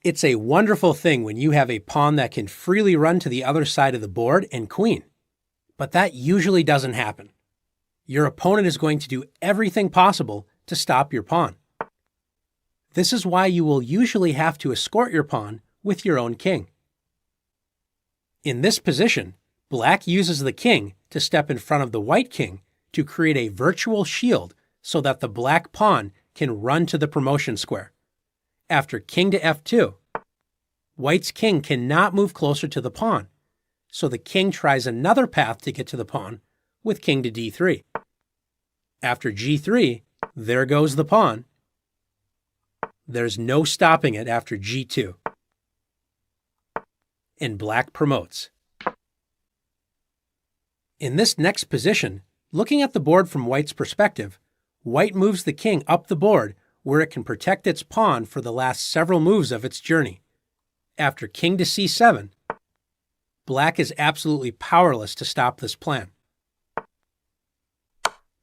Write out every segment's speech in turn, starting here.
It's a wonderful thing when you have a pawn that can freely run to the other side of the board and queen. But that usually doesn't happen. Your opponent is going to do everything possible to stop your pawn. This is why you will usually have to escort your pawn with your own king. In this position, Black uses the king to step in front of the white king to create a virtual shield so that the black pawn can run to the promotion square. After king to f2, White's king cannot move closer to the pawn, so the king tries another path to get to the pawn with king to d3. After g3, there goes the pawn. There's no stopping it after g2. And Black promotes. In this next position, looking at the board from White's perspective, White moves the king up the board where it can protect its pawn for the last several moves of its journey. After king to c7, Black is absolutely powerless to stop this plan.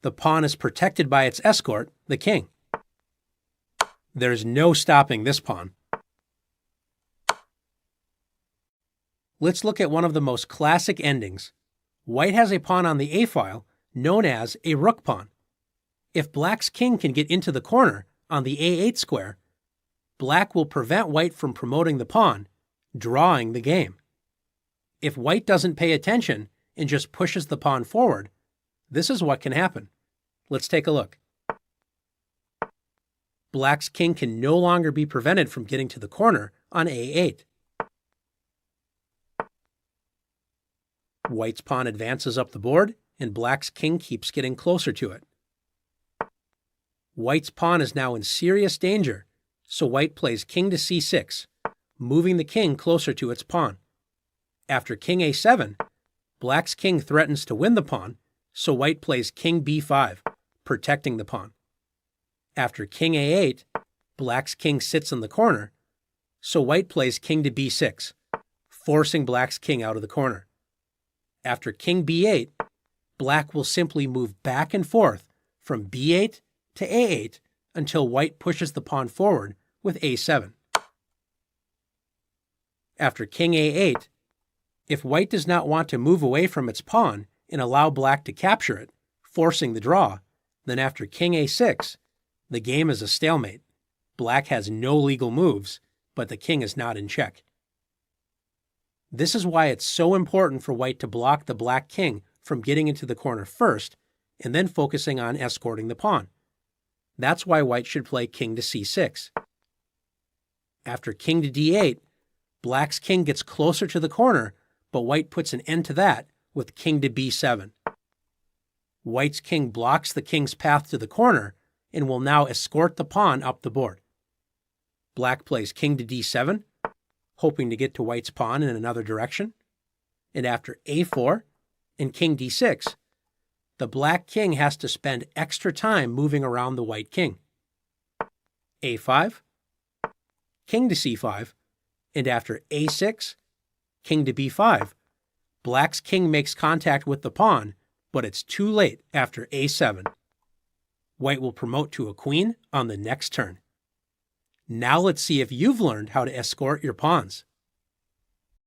The pawn is protected by its escort, the king. There's no stopping this pawn. Let's look at one of the most classic endings. White has a pawn on the a-file known as a rook pawn. If Black's king can get into the corner on the a8 square, Black will prevent White from promoting the pawn, drawing the game. If White doesn't pay attention and just pushes the pawn forward, this is what can happen. Let's take a look. Black's king can no longer be prevented from getting to the corner on a8. White's pawn advances up the board, and Black's king keeps getting closer to it. White's pawn is now in serious danger, so White plays king to c6, moving the king closer to its pawn. After king a7, Black's king threatens to win the pawn, so White plays king b5, protecting the pawn. After king a8, Black's king sits in the corner, so White plays king to b6, forcing Black's king out of the corner. After king b8, Black will simply move back and forth from b8 to a8 until White pushes the pawn forward with a7. After king a8, if White does not want to move away from its pawn and allow Black to capture it, forcing the draw, then after king a6, the game is a stalemate. Black has no legal moves, but the king is not in check. This is why it's so important for White to block the Black king from getting into the corner first and then focusing on escorting the pawn. That's why White should play king to c6. After king to d8, Black's king gets closer to the corner, but White puts an end to that with king to b7. White's king blocks the king's path to the corner and will now escort the pawn up the board. Black plays king to d7, hoping to get to White's pawn in another direction. And after a4 and king d6, the Black king has to spend extra time moving around the White king. a5, king to c5, and after a6, king to b5, Black's king makes contact with the pawn, but it's too late after a7. White will promote to a queen on the next turn. Now let's see if you've learned how to escort your pawns.